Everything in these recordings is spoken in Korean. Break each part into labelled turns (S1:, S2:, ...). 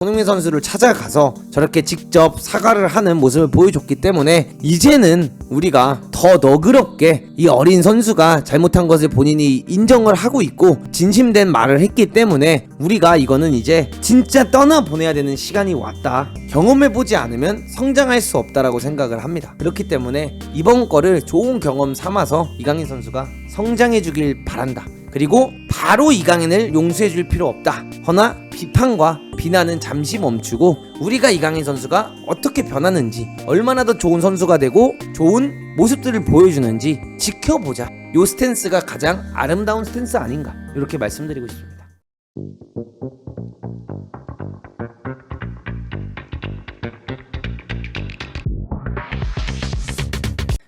S1: 손흥민 선수를 찾아가서 저렇게 직접 사과를 하는 모습을 보여줬기 때문에 이제는 우리가 더 너그럽게 이 어린 선수가 잘못한 것을 본인이 인정을 하고 있고 진심된 말을 했기 때문에 우리가 이거는 이제 진짜 떠나보내야 되는 시간이 왔다. 경험해보지 않으면 성장할 수 없다라고 생각을 합니다. 그렇기 때문에 이번 거를 좋은 경험 삼아서 이강인 선수가 성장해주길 바란다. 그리고 바로 이강인을 용서해줄 필요 없다. 허나 비판과 비난은 잠시 멈추고 우리가 이강인 선수가 어떻게 변하는지, 얼마나 더 좋은 선수가 되고 좋은 모습들을 보여주는지 지켜보자. 요 스탠스가 가장 아름다운 스탠스 아닌가, 이렇게 말씀드리고 싶습니다.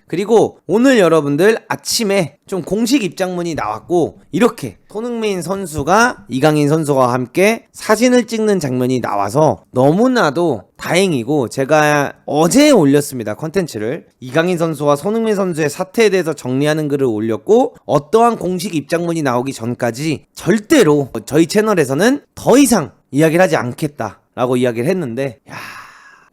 S1: 그리고 오늘 여러분들 아침에 좀 공식 입장문이 나왔고, 이렇게 손흥민 선수가 이강인 선수와 함께 사진을 찍는 장면이 나와서 너무나도 다행이고, 제가 어제 올렸습니다. 컨텐츠를 이강인 선수와 손흥민 선수의 사태에 대해서 정리하는 글을 올렸고, 어떠한 공식 입장문이 나오기 전까지 절대로 저희 채널에서는 더 이상 이야기를 하지 않겠다 라고 이야기를 했는데, 야,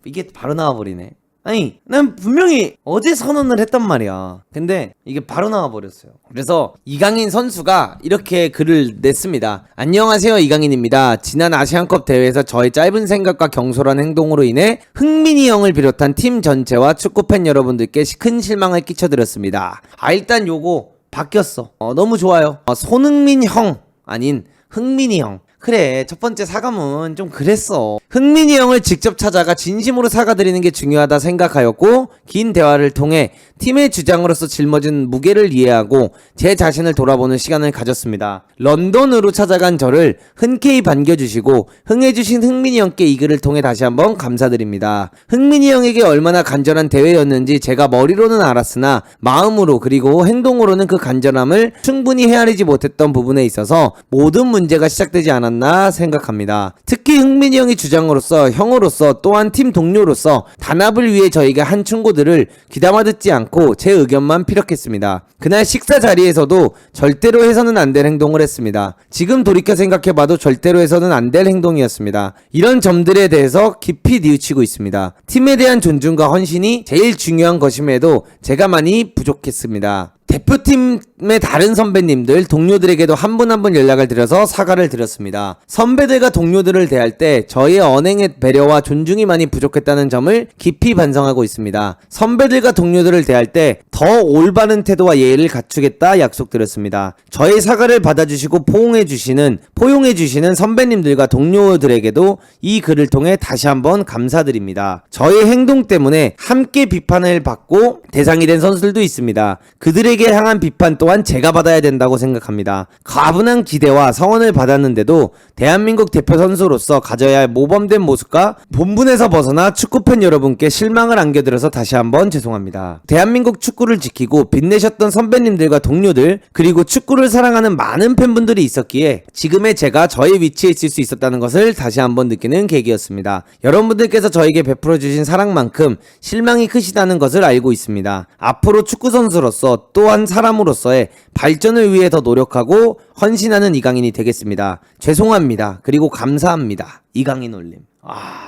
S1: 이게 바로 나와버리네. 아니, 난 분명히 어제 선언을 했단 말이야. 근데 이게 바로 나와버렸어요. 그래서 이강인 선수가 이렇게 글을 냈습니다. 안녕하세요, 이강인입니다. 지난 아시안컵 대회에서 저의 짧은 생각과 경솔한 행동으로 인해 흥민이 형을 비롯한 팀 전체와 축구팬 여러분들께 큰 실망을 끼쳐드렸습니다. 일단 요거 바뀌었어. 너무 좋아요. 손흥민 형 아닌 흥민이 형. 그래, 첫 번째 사과문 좀 그랬어. 흥민이 형을 직접 찾아가 진심으로 사과드리는 게 중요하다 생각하였고, 긴 대화를 통해 팀의 주장으로서 짊어진 무게를 이해하고 제 자신을 돌아보는 시간을 가졌습니다. 런던으로 찾아간 저를 흔쾌히 반겨주시고 흥해주신 흥민이 형께 이 글을 통해 다시 한번 감사드립니다. 흥민이 형에게 얼마나 간절한 대회였는지 제가 머리로는 알았으나 마음으로 그리고 행동으로는 그 간절함을 충분히 헤아리지 못했던 부분에 있어서 모든 문제가 시작되지 않았나 생각합니다. 특히 흥민이 형이 주장으로서, 형으로서, 또한 팀 동료로서 단합을 위해 저희가 한 충고들을 귀담아 듣지 않고 제 의견만 피력했습니다. 그날 식사 자리에서도 절대로 해서는 안 될 행동을 했습니다. 지금 돌이켜 생각해봐도 절대로 해서는 안 될 행동이었습니다. 이런 점들에 대해서 깊이 뉘우치고 있습니다. 팀에 대한 존중과 헌신이 제일 중요한 것임에도 제가 많이 부족했습니다. 대표팀의 다른 선배님들, 동료들에게도 한 분 한 분 연락을 드려서 사과를 드렸습니다. 선배들과 동료들을 대할 때 저의 언행의 배려와 존중이 많이 부족했다는 점을 깊이 반성하고 있습니다. 선배들과 동료들을 대할 때 더 올바른 태도와 예의를 갖추겠다 약속드렸습니다. 저의 사과를 받아주시고 포용해주시는 선배님들과 동료들에게도 이 글을 통해 다시 한번 감사드립니다. 저의 행동 때문에 함께 비판을 받고 대상이 된 선수들도 있습니다. 그들에게 향한 비판 또한 제가 받아야 된다고 생각합니다. 과분한 기대와 성원을 받았는데도 대한민국 대표 선수로서 가져야 할 모범된 모습과 본분에서 벗어나 축구팬 여러분께 실망을 안겨드려서 다시 한번 죄송합니다. 대한민국 축구를 지키고 빛내셨던 선배님들과 동료들, 그리고 축구를 사랑하는 많은 팬분들이 있었기에 지금의 제가 저의 위치에 있을 수 있었다는 것을 다시 한번 느끼는 계기였습니다. 여러분들께서 저에게 베풀어주신 사랑만큼 실망이 크시다는 것을 알고 있습니다. 앞으로 축구선수로서 또한 사람으로서의 발전을 위해 더 노력하고 헌신하는 이강인이 되겠습니다. 죄송합니다. 그리고 감사합니다. 이강인 올림.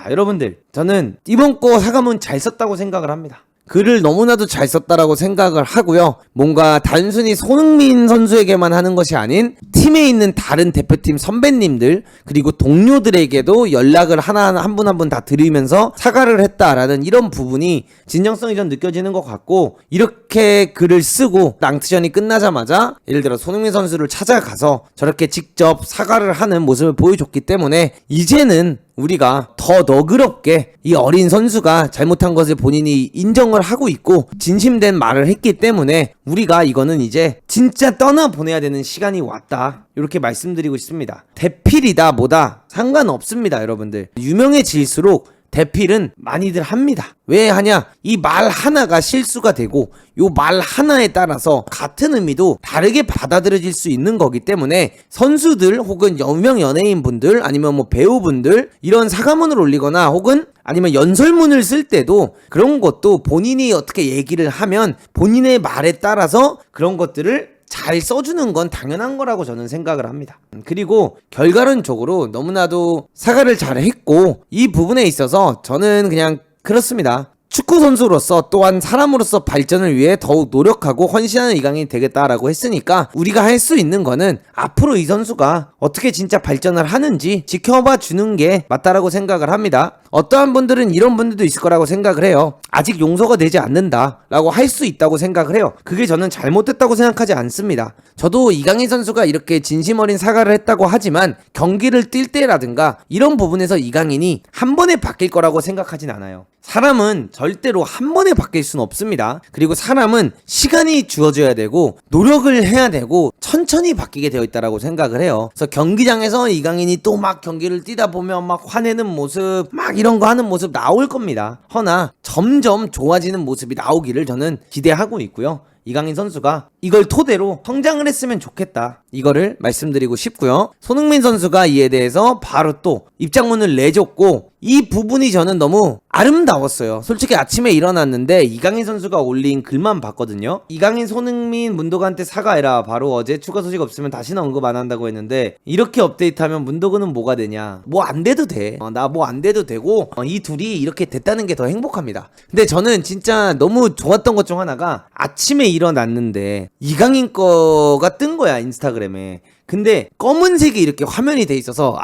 S1: 여러분들, 저는 이번 거 사과문 잘 썼다고 생각을 합니다. 글을 너무나도 잘 썼다라고 생각을 하고요. 뭔가 단순히 손흥민 선수에게만 하는 것이 아닌 팀에 있는 다른 대표팀 선배님들 그리고 동료들에게도 연락을 한 분 한 분 다 드리면서 사과를 했다라는 이런 부분이 진정성이 좀 느껴지는 것 같고, 이렇게 글을 쓰고 랑트전이 끝나자마자 예를 들어 손흥민 선수를 찾아가서 저렇게 직접 사과를 하는 모습을 보여줬기 때문에 이제는 우리가 더 너그럽게 이 어린 선수가 잘못한 것을 본인이 인정을 하고 있고 진심된 말을 했기 때문에 우리가 이거는 이제 진짜 떠나보내야 되는 시간이 왔다, 이렇게 말씀드리고 싶습니다. 대필이다 뭐다 상관없습니다. 여러분들, 유명해질수록 대필은 많이들 합니다. 왜 하냐? 이 말 하나가 실수가 되고 요 말 하나에 따라서 같은 의미도 다르게 받아들여질 수 있는 거기 때문에 선수들 혹은 유명 연예인분들 아니면 뭐 배우분들 이런 사과문을 올리거나 혹은 아니면 연설문을 쓸 때도 그런 것도 본인이 어떻게 얘기를 하면 본인의 말에 따라서 그런 것들을 잘 써주는 건 당연한 거라고 저는 생각을 합니다. 그리고 결과론적으로 너무나도 사과를 잘 했고, 이 부분에 있어서 저는 그냥 그렇습니다. 축구 선수로서 또한 사람으로서 발전을 위해 더욱 노력하고 헌신하는 이강인이 되겠다라고 했으니까 우리가 할 수 있는 거는 앞으로 이 선수가 어떻게 진짜 발전을 하는지 지켜봐 주는 게 맞다라고 생각을 합니다. 어떠한 분들은 이런 분들도 있을 거라고 생각을 해요. 아직 용서가 되지 않는다라고 할 수 있다고 생각을 해요. 그게 저는 잘못됐다고 생각하지 않습니다. 저도 이강인 선수가 이렇게 진심 어린 사과를 했다고 하지만 경기를 뛸 때라든가 이런 부분에서 이강인이 한 번에 바뀔 거라고 생각하진 않아요. 사람은 절대로 한 번에 바뀔 수는 없습니다. 그리고 사람은 시간이 주어져야 되고 노력을 해야 되고 천천히 바뀌게 되어 있다라고 생각을 해요. 그래서 경기장에서 이강인이 또 막 경기를 뛰다 보면 막 화내는 모습 막 이런 거 하는 모습 나올 겁니다. 허나 점점 좋아지는 모습이 나오기를 저는 기대하고 있고요. 이강인 선수가 이걸 토대로 성장을 했으면 좋겠다, 이거를 말씀드리고 싶고요. 손흥민 선수가 이에 대해서 바로 또 입장문을 내줬고, 이 부분이 저는 너무 아름다웠어요. 솔직히 아침에 일어났는데 이강인 선수가 올린 글만 봤거든요. 이강인, 손흥민, 문도근한테 사과해라. 바로 어제 추가 소식 없으면 다시는 언급 안 한다고 했는데, 이렇게 업데이트하면 문도근은 뭐가 되냐? 뭐 안 돼도 돼. 나 뭐 안 돼도 되고, 이 둘이 이렇게 됐다는 게 더 행복합니다. 근데 저는 진짜 너무 좋았던 것 중 하나가, 아침에 일어났는데 이강인 거가 뜬 거야, 인스타그램에. 근데 검은색이 이렇게 화면이 돼 있어서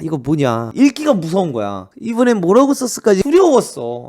S1: 이거 뭐냐, 읽기가 무서운 거야. 이번엔 뭐라고 썼을까 두려웠어.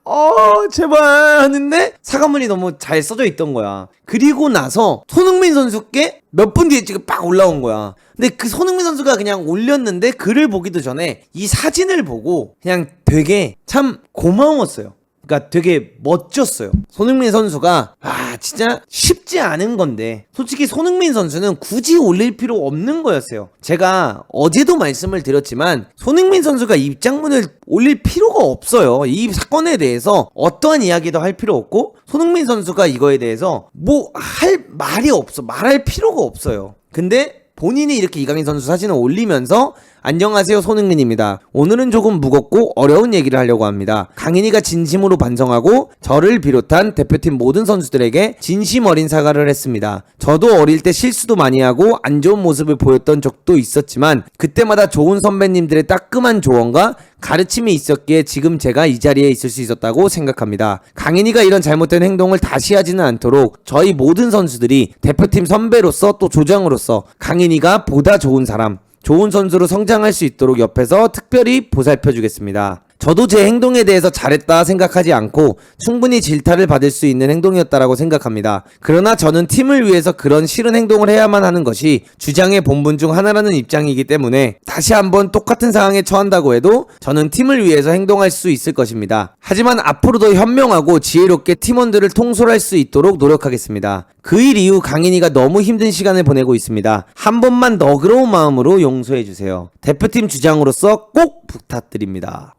S1: 제발 하는데 사과문이 너무 잘 써져 있던 거야. 그리고 나서 손흥민 선수께 몇 분 뒤에 지금 빡 올라온 거야. 근데 그 손흥민 선수가 그냥 올렸는데, 글을 보기도 전에 이 사진을 보고 그냥 되게 참 고마웠어요. 그러니까 되게 멋졌어요. 손흥민 선수가 진짜 쉽지 않은 건데, 솔직히 손흥민 선수는 굳이 올릴 필요 없는 거였어요. 제가 어제도 말씀을 드렸지만 손흥민 선수가 입장문을 올릴 필요가 없어요. 이 사건에 대해서 어떠한 이야기도 할 필요 없고, 손흥민 선수가 이거에 대해서 뭐 할 말이 없어. 말할 필요가 없어요. 근데 본인이 이렇게 이강인 선수 사진을 올리면서, 안녕하세요, 손흥민입니다. 오늘은 조금 무겁고 어려운 얘기를 하려고 합니다. 강인이가 진심으로 반성하고 저를 비롯한 대표팀 모든 선수들에게 진심 어린 사과를 했습니다. 저도 어릴 때 실수도 많이 하고 안 좋은 모습을 보였던 적도 있었지만, 그때마다 좋은 선배님들의 따끔한 조언과 가르침이 있었기에 지금 제가 이 자리에 있을 수 있었다고 생각합니다. 강인이가 이런 잘못된 행동을 다시 하지는 않도록 저희 모든 선수들이 대표팀 선배로서 또 조장으로서 강인이가 보다 좋은 사람, 좋은 선수로 성장할 수 있도록 옆에서 특별히 보살펴주겠습니다. 저도 제 행동에 대해서 잘했다 생각하지 않고 충분히 질타를 받을 수 있는 행동이었다라고 생각합니다. 그러나 저는 팀을 위해서 그런 싫은 행동을 해야만 하는 것이 주장의 본분 중 하나라는 입장이기 때문에 다시 한번 똑같은 상황에 처한다고 해도 저는 팀을 위해서 행동할 수 있을 것입니다. 하지만 앞으로도 현명하고 지혜롭게 팀원들을 통솔할 수 있도록 노력하겠습니다. 그 일 이후 강인이가 너무 힘든 시간을 보내고 있습니다. 한 번만 너그러운 마음으로 용서해주세요. 대표팀 주장으로서 꼭 부탁드립니다.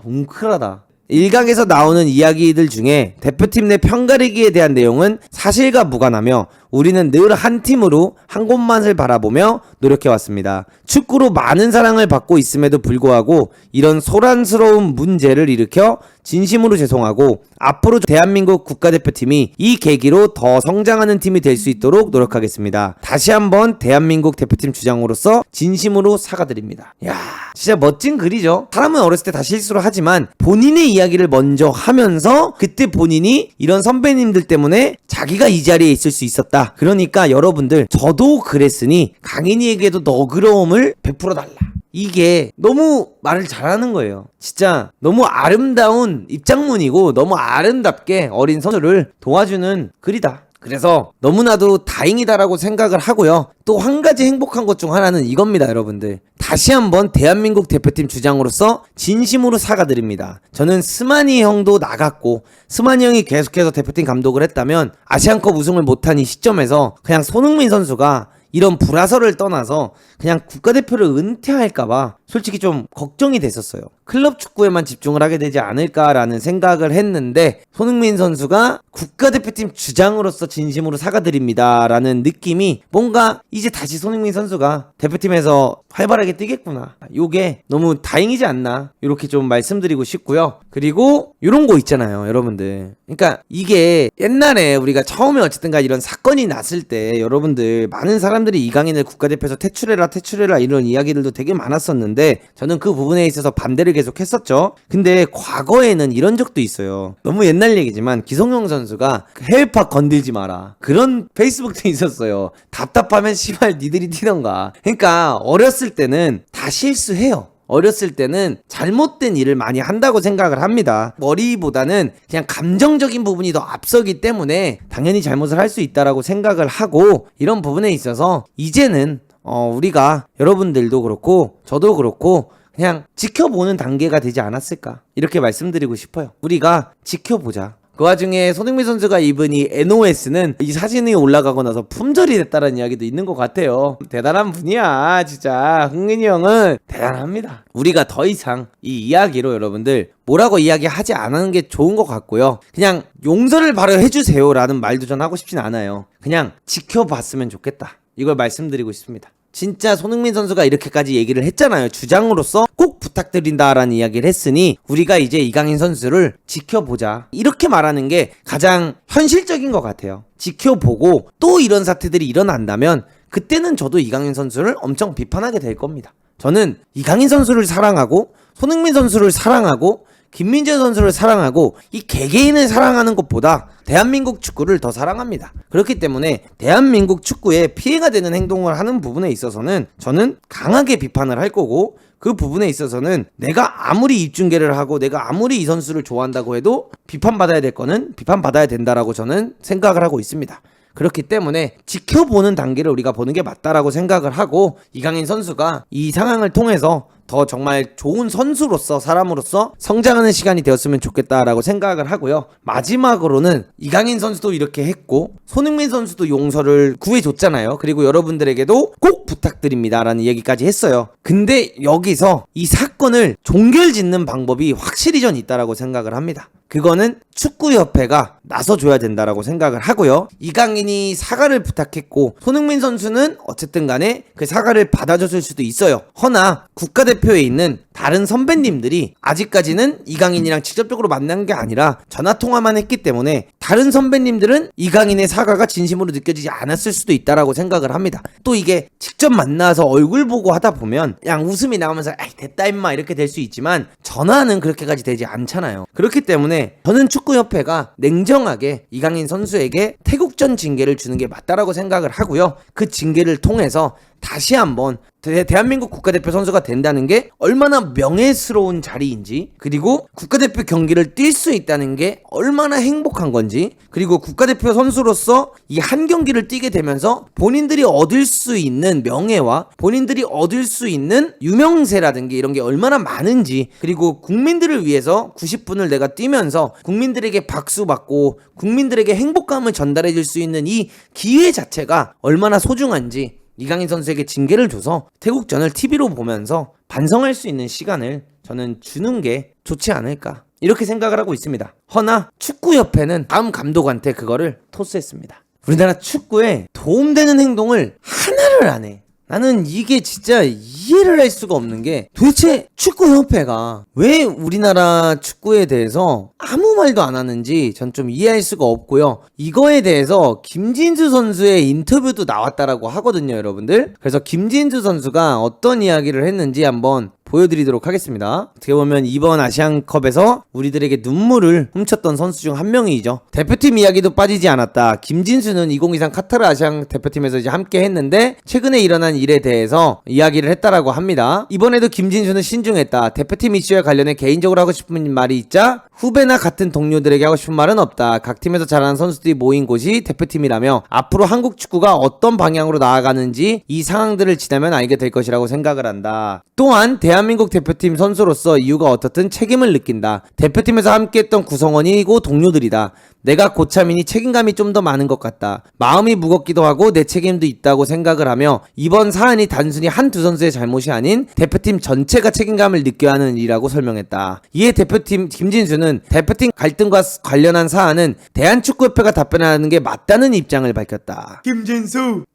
S1: 뭉클하다. 일각에서 나오는 이야기들 중에 대표팀 내 편가르기에 대한 내용은 사실과 무관하며 우리는 늘 한 팀으로 한 곳만을 바라보며 노력해왔습니다. 축구로 많은 사랑을 받고 있음에도 불구하고 이런 소란스러운 문제를 일으켜 진심으로 죄송하고, 앞으로 대한민국 국가대표팀이 이 계기로 더 성장하는 팀이 될 수 있도록 노력하겠습니다. 다시 한번 대한민국 대표팀 주장으로서 진심으로 사과드립니다. 이야, 진짜 멋진 글이죠. 사람은 어렸을 때 다 실수를 하지만 본인의 이야기를 먼저 하면서 그때 본인이 이런 선배님들 때문에 자기가 이 자리에 있을 수 있었다. 그러니까 여러분들, 저도 그랬으니 강인이에게도 너그러움을 베풀어달라. 이게 너무 말을 잘하는 거예요. 진짜 너무 아름다운 입장문이고 너무 아름답게 어린 선수를 도와주는 글이다. 그래서 너무나도 다행이다라고 생각을 하고요. 또 한 가지 행복한 것 중 하나는 이겁니다, 여러분들. 다시 한번 대한민국 대표팀 주장으로서 진심으로 사과드립니다. 저는 스마니 형도 나갔고 스마니 형이 계속해서 대표팀 감독을 했다면 아시안컵 우승을 못한 이 시점에서 그냥 손흥민 선수가 이런 불화설을 떠나서 그냥 국가대표를 은퇴할까봐 솔직히 좀 걱정이 됐었어요. 클럽 축구에만 집중을 하게 되지 않을까라는 생각을 했는데 손흥민 선수가 국가대표팀 주장으로서 진심으로 사과드립니다 라는 느낌이 뭔가 이제 다시 손흥민 선수가 대표팀에서 활발하게 뛰겠구나, 요게 너무 다행이지 않나, 이렇게 좀 말씀드리고 싶고요. 그리고 요런 거 있잖아요 여러분들. 그러니까 이게 옛날에 우리가 처음에 어쨌든가 이런 사건이 났을 때 여러분들 많은 사람들이 이강인을 국가대표에서 퇴출해라 이런 이야기들도 되게 많았었는데 저는 그 부분에 있어서 반대를 계속 했었죠. 근데 과거에는 이런 적도 있어요. 너무 옛날 얘기지만 기성용 선수가 해외파 건들지 마라 그런 페이스북도 있었어요. 답답하면 씨발 니들이 튀던가. 그러니까 어렸을 때는 다 실수해요. 어렸을 때는 잘못된 일을 많이 한다고 생각을 합니다. 머리보다는 그냥 감정적인 부분이 더 앞서기 때문에 당연히 잘못을 할 수 있다라고 생각을 하고, 이런 부분에 있어서 이제는 우리가 여러분들도 그렇고 저도 그렇고 그냥 지켜보는 단계가 되지 않았을까, 이렇게 말씀드리고 싶어요. 우리가 지켜보자. 그 와중에 손흥민 선수가 입은 이 NOS는 이 사진이 올라가고 나서 품절이 됐다는 이야기도 있는 것 같아요. 대단한 분이야 진짜. 흥민이 형은 대단합니다. 우리가 더 이상 이 이야기로 여러분들 뭐라고 이야기하지 않는 게 좋은 것 같고요. 그냥 용서를 바로 해주세요 라는 말도 전 하고 싶진 않아요. 그냥 지켜봤으면 좋겠다, 이걸 말씀드리고 싶습니다. 진짜 손흥민 선수가 이렇게까지 얘기를 했잖아요. 주장으로서 꼭 부탁드린다라는 이야기를 했으니 우리가 이제 이강인 선수를 지켜보자, 이렇게 말하는 게 가장 현실적인 것 같아요. 지켜보고 또 이런 사태들이 일어난다면 그때는 저도 이강인 선수를 엄청 비판하게 될 겁니다. 저는 이강인 선수를 사랑하고 손흥민 선수를 사랑하고 김민재 선수를 사랑하고 이 개개인을 사랑하는 것보다 대한민국 축구를 더 사랑합니다. 그렇기 때문에 대한민국 축구에 피해가 되는 행동을 하는 부분에 있어서는 저는 강하게 비판을 할 거고, 그 부분에 있어서는 내가 아무리 입중계를 하고 내가 아무리 이 선수를 좋아한다고 해도 비판받아야 될 거는 비판받아야 된다라고 저는 생각을 하고 있습니다. 그렇기 때문에 지켜보는 단계를 우리가 보는 게 맞다라고 생각을 하고, 이강인 선수가 이 상황을 통해서 더 정말 좋은 선수로서 사람으로서 성장하는 시간이 되었으면 좋겠다라고 생각을 하고요. 마지막으로는 이강인 선수도 이렇게 했고 손흥민 선수도 용서를 구해줬잖아요. 그리고 여러분들에게도 꼭 부탁드립니다 라는 얘기까지 했어요. 근데 여기서 이 사건을 종결짓는 방법이 확실히 전 있다라고 생각을 합니다. 그거는 축구협회가 나서줘야 된다라고 생각을 하고요. 이강인이 사과를 부탁했고 손흥민 선수는 어쨌든 간에 그 사과를 받아줬을 수도 있어요. 허나 국가대표에 있는 다른 선배님들이 아직까지는 이강인이랑 직접적으로 만난 게 아니라 전화통화만 했기 때문에 다른 선배님들은 이강인의 사과가 진심으로 느껴지지 않았을 수도 있다라고 생각을 합니다. 또 이게 직접 만나서 얼굴 보고 하다 보면 그냥 웃음이 나오면서 아이 됐다 임마 이렇게 될 수 있지만 전화는 그렇게까지 되지 않잖아요. 그렇기 때문에 저는 축구협회가 냉정하게 이강인 선수에게 태국전 징계를 주는 게 맞다라고 생각을 하고요. 그 징계를 통해서 다시 한번 대한민국 국가대표 선수가 된다는 게 얼마나 명예스러운 자리인지, 그리고 국가대표 경기를 뛸 수 있다는 게 얼마나 행복한 건지, 그리고 국가대표 선수로서 이 한 경기를 뛰게 되면서 본인들이 얻을 수 있는 명예와 본인들이 얻을 수 있는 유명세라든지 이런 게 얼마나 많은지, 그리고 국민들을 위해서 90분을 내가 뛰면서 국민들에게 박수 받고 국민들에게 행복감을 전달해 줄 수 있는 이 기회 자체가 얼마나 소중한지 이강인 선수에게 징계를 줘서 태국전을 TV로 보면서 반성할 수 있는 시간을 저는 주는 게 좋지 않을까, 이렇게 생각을 하고 있습니다. 허나 축구협회는 다음 감독한테 그거를 토스했습니다. 우리나라 축구에 도움되는 행동을 하나를 안 해. 나는 이게 진짜 이해를 할 수가 없는 게, 도대체 축구협회가 왜 우리나라 축구에 대해서 아무 말도 안 하는지 전 좀 이해할 수가 없고요. 이거에 대해서 김진수 선수의 인터뷰도 나왔다라고 하거든요, 여러분들. 그래서 김진수 선수가 어떤 이야기를 했는지 한번 보여드리도록 하겠습니다. 어떻게 보면 이번 아시안컵에서 우리들에게 눈물을 훔쳤던 선수 중 한 명이죠. 대표팀 이야기도 빠지지 않았다. 김진수는 2023 카타르 아시안 대표팀에서 이제 함께 했는데 최근에 일어난 일에 대해서 이야기를 했다라고 합니다. 이번에도 김진수는 신중했다. 대표팀 이슈에 관련해 개인적으로 하고 싶은 말이 있자 후배나 같은 동료들에게 하고 싶은 말은 없다. 각 팀에서 잘하는 선수들이 모인 곳이 대표팀이라며 앞으로 한국 축구가 어떤 방향으로 나아가는지 이 상황들을 지나면 알게 될 것이라고 생각을 한다. 또한 대한민국 대표팀 선수로서 이유가 어떻든 책임을 느낀다. 대표팀에서 함께했던 구성원이고 동료들이다. 내가 고참이니 책임감이 좀 더 많은 것 같다. 마음이 무겁기도 하고 내 책임도 있다고 생각을 하며 이번 사안이 단순히 한두 선수의 잘못이 아닌 대표팀 전체가 책임감을 느껴야 하는 일이라고 설명했다. 이에 대표팀 김진수는 대표팀 갈등과 관련한 사안은 대한축구협회가 답변하는 게 맞다는 입장을 밝혔다. 김진수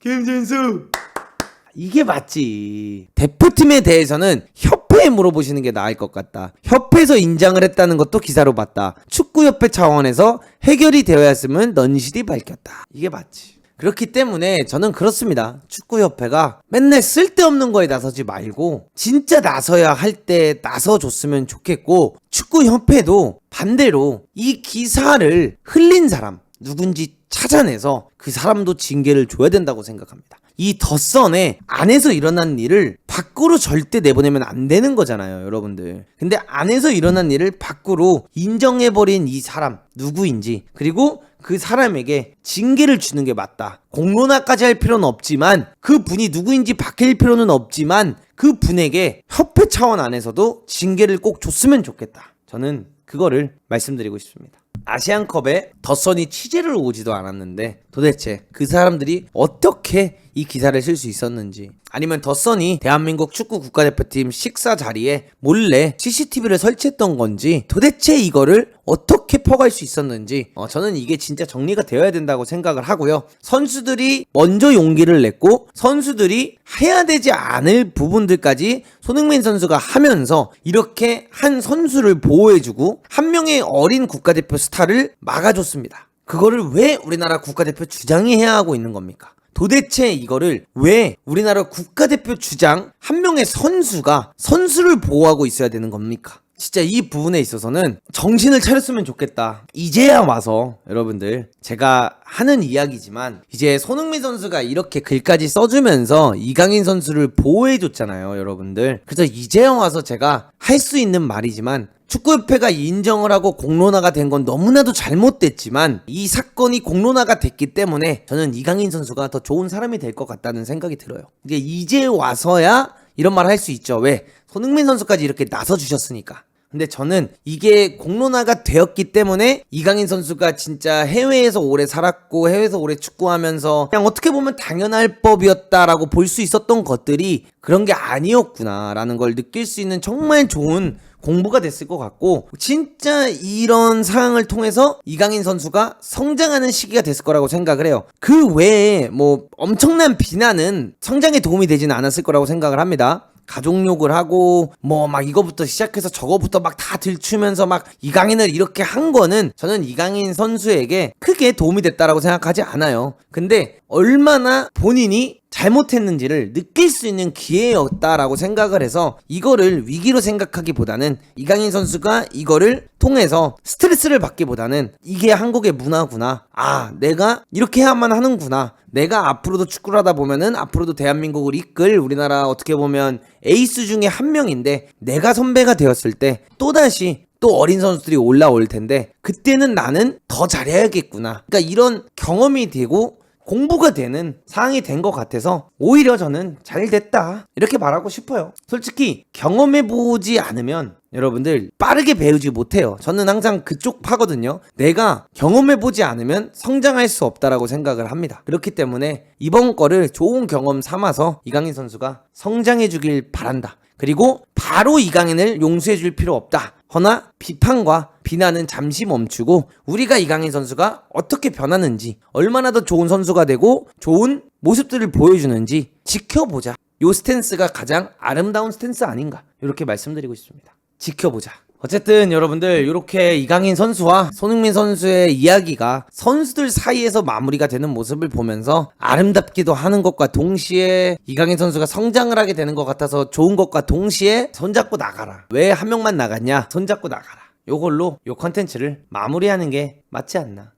S1: 이게 맞지. 대표팀에 대해서는 협회에 물어보시는 게 나을 것 같다. 협회에서 인정을 했다는 것도 기사로 봤다. 축구협회 차원에서 해결이 되어야 했음은 넌실히 밝혔다. 이게 맞지. 그렇기 때문에 저는 그렇습니다. 축구협회가 맨날 쓸데없는 거에 나서지 말고 진짜 나서야 할 때 나서줬으면 좋겠고, 축구협회도 반대로 이 기사를 흘린 사람 누군지 찾아내서 그 사람도 징계를 줘야 된다고 생각합니다. 이 덧선에 안에서 일어난 일을 밖으로 절대 내보내면 안 되는 거잖아요, 여러분들. 근데 안에서 일어난 일을 밖으로 인정해버린 이 사람 누구인지, 그리고 그 사람에게 징계를 주는 게 맞다. 공론화까지 할 필요는 없지만, 그 분이 누구인지 밝힐 필요는 없지만 그 분에게 협회 차원 안에서도 징계를 꼭 줬으면 좋겠다. 저는 그거를 말씀드리고 싶습니다. 아시안컵에 덧선이 취재를 오지도 않았는데 도대체 그 사람들이 어떻게 이 기사를 쓸 수 있었는지, 아니면 덧선이 대한민국 축구 국가대표팀 식사 자리에 몰래 CCTV를 설치했던 건지, 도대체 이거를 어떻게 퍼갈 수 있었는지 저는 이게 진짜 정리가 되어야 된다고 생각을 하고요. 선수들이 먼저 용기를 냈고 선수들이 해야 되지 않을 부분들까지 손흥민 선수가 하면서 이렇게 한 선수를 보호해주고 한 명의 어린 국가대표 스타를 막아줬습니다. 그거를 왜 우리나라 국가대표 주장이 해야 하고 있는 겁니까? 도대체 이거를 왜 우리나라 국가대표 주장 한 명의 선수가 선수를 보호하고 있어야 되는 겁니까? 진짜 이 부분에 있어서는 정신을 차렸으면 좋겠다. 이제야 와서 여러분들, 제가 하는 이야기지만 이제 손흥민 선수가 이렇게 글까지 써주면서 이강인 선수를 보호해줬잖아요, 여러분들. 그래서 이제야 와서 제가 할 수 있는 말이지만, 축구협회가 인정을 하고 공론화가 된 건 너무나도 잘못됐지만 이 사건이 공론화가 됐기 때문에 저는 이강인 선수가 더 좋은 사람이 될 것 같다는 생각이 들어요. 이제 와서야 이런 말 할 수 있죠. 왜? 손흥민 선수까지 이렇게 나서주셨으니까. 근데 저는 이게 공론화가 되었기 때문에 이강인 선수가 진짜 해외에서 오래 살았고 해외에서 오래 축구하면서 그냥 어떻게 보면 당연할 법이었다라고 볼 수 있었던 것들이 그런 게 아니었구나라는 걸 느낄 수 있는 정말 좋은 공부가 됐을 것 같고, 진짜 이런 상황을 통해서 이강인 선수가 성장하는 시기가 됐을 거라고 생각을 해요. 그 외에 뭐 엄청난 비난은 성장에 도움이 되지는 않았을 거라고 생각을 합니다. 가족욕을 하고 뭐 막 이거부터 시작해서 저거부터 막 다 들추면서 막 이강인을 이렇게 한 거는 저는 이강인 선수에게 크게 도움이 됐다라고 생각하지 않아요. 근데 얼마나 본인이 잘못했는지를 느낄 수 있는 기회였다라고 생각을 해서 이거를 위기로 생각하기보다는 이강인 선수가 이거를 통해서 스트레스를 받기보다는 이게 한국의 문화구나, 아 내가 이렇게 해야만 하는구나, 내가 앞으로도 축구를 하다 보면은 앞으로도 대한민국을 이끌 우리나라 어떻게 보면 에이스 중에 한 명인데, 내가 선배가 되었을 때 또다시 또 어린 선수들이 올라올 텐데 그때는 나는 더 잘해야겠구나, 그러니까 이런 경험이 되고 공부가 되는 상황이 된 것 같아서 오히려 저는 잘 됐다 이렇게 말하고 싶어요. 솔직히 경험해보지 않으면 여러분들 빠르게 배우지 못해요. 저는 항상 그쪽 파거든요. 내가 경험해보지 않으면 성장할 수 없다라고 생각을 합니다. 그렇기 때문에 이번 거를 좋은 경험 삼아서 이강인 선수가 성장해주길 바란다. 그리고 바로 이강인을 용서해줄 필요 없다. 허나 비판과 비난은 잠시 멈추고 우리가 이강인 선수가 어떻게 변하는지, 얼마나 더 좋은 선수가 되고 좋은 모습들을 보여주는지 지켜보자. 요 스탠스가 가장 아름다운 스탠스 아닌가, 이렇게 말씀드리고 싶습니다. 지켜보자. 어쨌든 여러분들, 이렇게 이강인 선수와 손흥민 선수의 이야기가 선수들 사이에서 마무리가 되는 모습을 보면서 아름답기도 하는 것과 동시에 이강인 선수가 성장을 하게 되는 것 같아서 좋은 것과 동시에 손잡고 나가라. 왜 한 명만 나갔냐? 손잡고 나가라. 요걸로 요 컨텐츠를 마무리하는 게 맞지 않나.